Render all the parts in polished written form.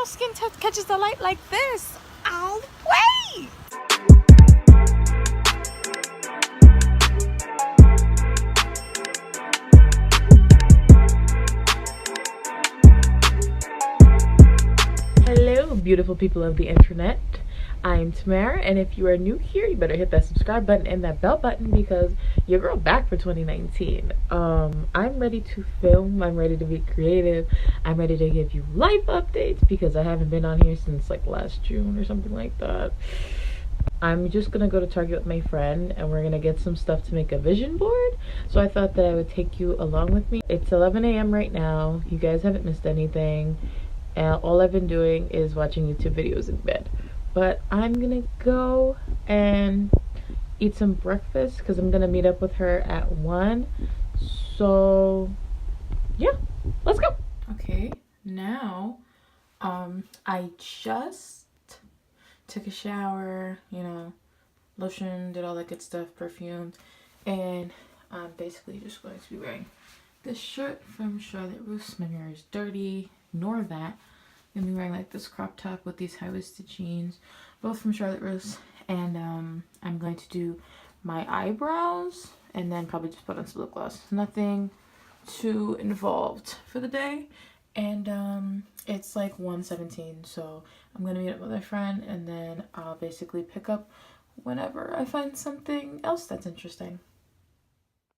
no skin catches the light like this. I'll wait. Hello, beautiful people of the internet. I'm Tamara, and if you are new here, you better hit that subscribe button and that bell button because your girl back for 2019. I'm ready to film. I'm ready to be creative. I'm ready to give you life updates because I haven't been on here since like last June or something like that. I'm just gonna go to Target with my friend and we're gonna get some stuff to make a vision board. So I thought that I would take you along with me. It's 11 a.m. right now. You guys haven't missed anything. And all I've been doing is watching YouTube videos in bed. But I'm gonna go and eat some breakfast because I'm gonna meet up with her at 1. So yeah, let's go. Okay, now I just took a shower, you know, lotion, did all that good stuff, perfumed, and I'm basically just going to be wearing this shirt from Charlotte Russe. My hair is dirty, ignore that. I'm gonna be wearing like this crop top with these high-waisted jeans, both from Charlotte Russe, and I'm going to do my eyebrows and then probably just put on some lip gloss. Nothing too involved for the day, and it's like 1:17, so I'm gonna meet up with my friend and then I'll basically pick up whenever I find something else that's interesting.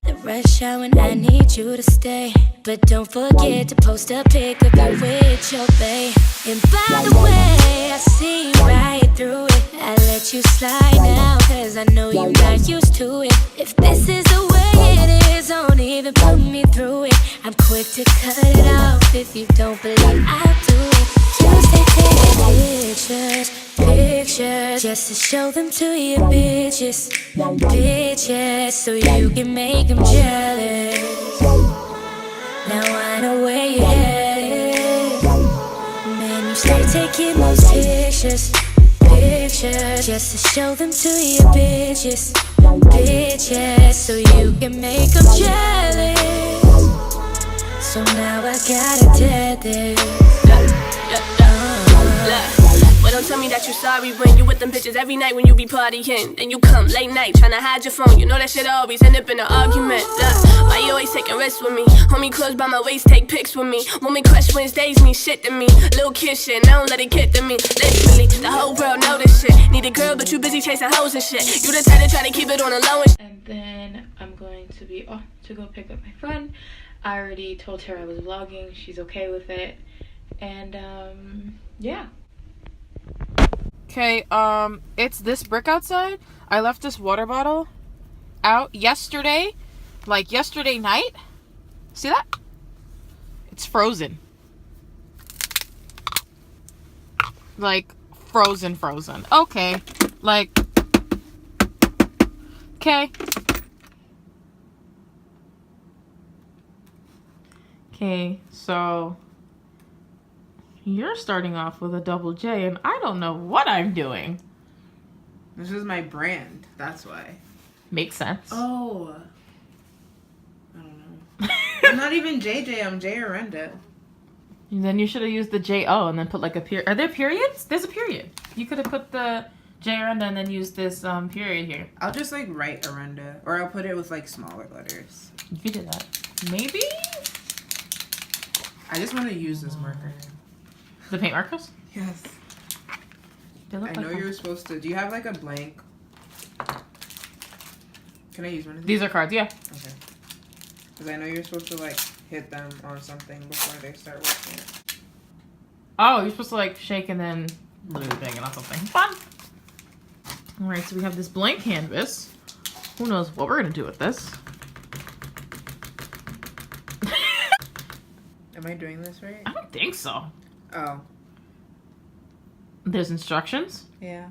The rush hour and I need you to stay, but don't forget to post a pic of you with your bae. And by the way, I see right through it. I let you slide now, cause I know you're not used to it. If this is the way it is, don't even put me through it. I'm quick to cut it off if you don't believe I'll do it. You say take pictures, just to show them to your bitches, so you can make them jealous. Now I know where you're headed. Man, you stay taking those pictures, just to show them to your bitches, so you can make them jealous. So now I gotta dead this. Well, don't tell me that you're sorry when you with them bitches every night when you be partying. Then you come late night tryna hide your phone. You know that shit always end up in an argument. Why you always taking risks with me? Hold me close by my waist, take pics with me. Woman crush Wednesdays mean shit to me. Little kiss shit, now don't let it get to me. Literally, the whole world know this shit. Need a girl, but you busy chasing hoes and shit. You the type to try to keep it on the low and then I'm going to be off to go pick up my friend. I already told her I was vlogging. She's okay with it. And yeah. Okay, it's this brick outside. I left this water bottle out yesterday, like yesterday night. See that? It's frozen. Like, frozen. Okay, like, okay. Okay, so you're starting off with a double J, and I don't know what I'm doing. This is my brand, that's why. Makes sense. Oh. I don't know. I'm not even JJ, I'm J Arenda. Then you should have used the J-O and then put like a period. Are there periods? There's a period. You could have put the J Arenda and then used this period here. I'll just like write Arenda, or I'll put it with like smaller letters. You could do that. Maybe? I just want to use this marker. The paint markers? Yes. They look I like know you were supposed to. Do you have like a blank? Can I use one of these? These are cards, yeah. Okay. Because I know you're supposed to like hit them on something before they start working. Oh, you're supposed to like shake and then literally bang it on something. Fun! Alright, so we have this blank canvas. Who knows what we're gonna do with this? Am I doing this right? I don't think so. Oh. There's instructions? Yeah.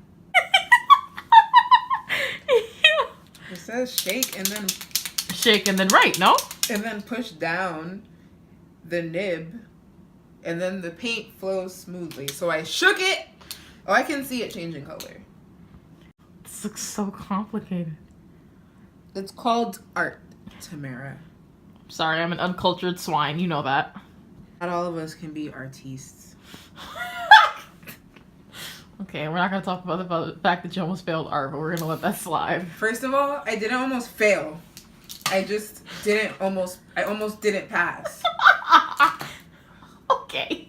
It says shake and then... Shake and then right, no? And then push down the nib. And then the paint flows smoothly. So I shook it. Oh, I can see it changing color. This looks so complicated. It's called art, Tamara. Sorry, I'm an uncultured swine. You know that. Not all of us can be artistes. Okay, we're not gonna talk about the fact that you almost failed art, but we're gonna let that slide. First of all, I didn't almost fail. I just didn't almost. I almost didn't pass. Okay.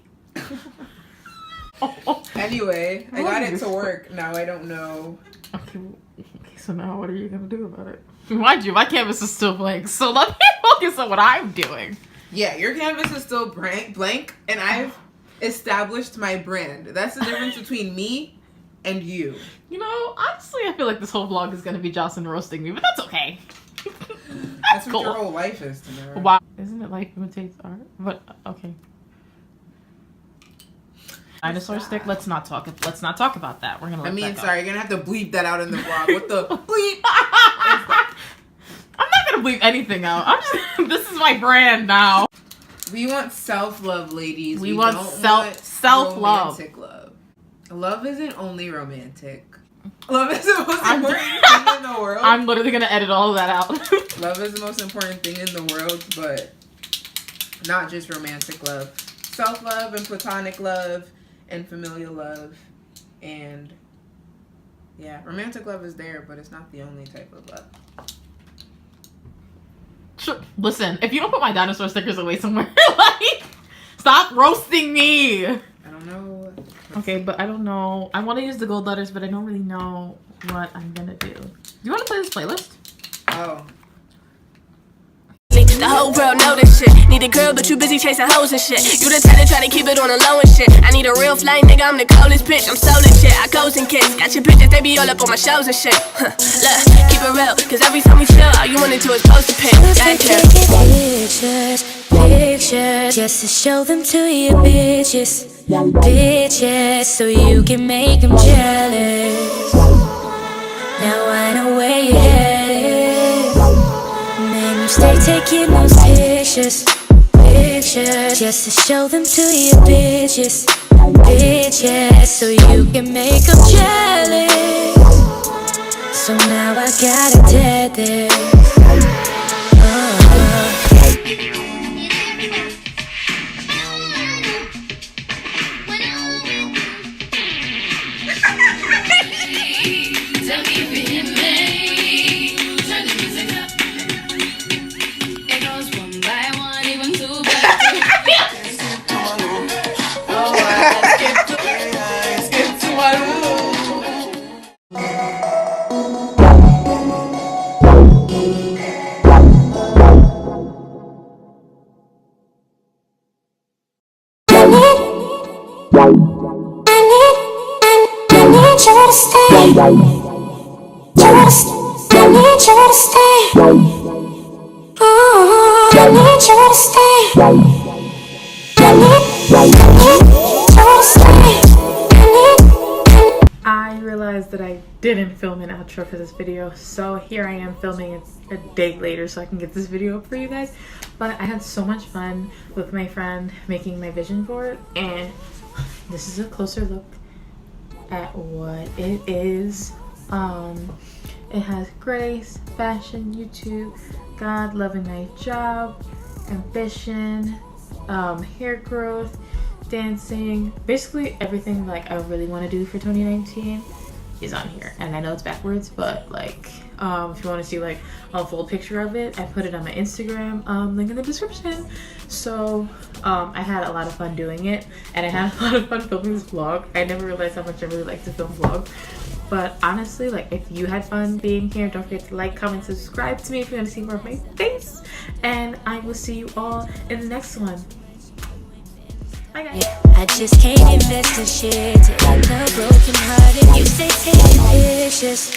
Anyway, I got it to work. Now I don't know. Okay, so now what are you gonna do about it? Mind you, my canvas is still blank, so let me focus on what I'm doing. Yeah, your canvas is still blank, and I've established my brand. That's the difference between me and you. You know, honestly, I feel like this whole vlog is gonna be Jocelyn roasting me, but that's okay. That's cool. what your whole life is, Tamara. Wow. Isn't it life imitates art? But okay. Dinosaur stick. Let's not talk about that. We're gonna. Sorry, you're gonna have to bleep that out in the vlog. What the bleep? I'm not gonna bleep anything out. I'm just. This is my brand now. We want self-love, ladies. We want self-love. Romantic love. Love isn't only romantic. Love is the most important thing in the world. I'm literally gonna edit all of that out. Love is the most important thing in the world, but not just romantic love. Self-love and platonic love and familial love, and yeah, romantic love is there, but it's not the only type of love. Sure. Listen, if you don't put my dinosaur stickers away somewhere, like, stop roasting me. I don't know. Okay, but I don't know. I want to use the gold letters, but I don't really know what I'm gonna do. Do you want to play this playlist? Oh. The whole world know this shit. Need a girl, but you busy chasing hoes and shit. You the type to try to keep it on the low and shit. I need a real flight, nigga, I'm the coldest bitch. I'm so legit, I goes and kiss. Got your bitches, they be all up on my shows and shit. Look, keep it real, cause every time we chill, all you wanna do is post a pic. Pictures, just to show them to your bitches. Bitches, so you can make them jealous. Now I know where you're headed. Man, you stay taking those pictures. Pictures, just to show them to your bitches. Bitches, so you can make them jealous. So now I got it dead there. I realized that I didn't film an outro for this video, so here I am filming it a day later so I can get this video up for you guys. But I had so much fun with my friend making my vision board, and this is a closer look at what it is. It has grace, fashion, YouTube, God, love and night, job, ambition, hair growth, dancing, basically everything like I really want to do for 2019 is on here. And I know it's backwards, but like if you want to see like a full picture of it, I put it on my Instagram, link in the description. So I had a lot of fun doing it, and I had a lot of fun filming this vlog. I never realized how much I really like to film vlogs. But honestly, like, if you had fun being here, don't forget to like, comment, subscribe to me if you want to see more of my face. And I will see you all in the next one. Bye, guys. I just can't invest in shit to end up broken hearted. You stay taking pictures.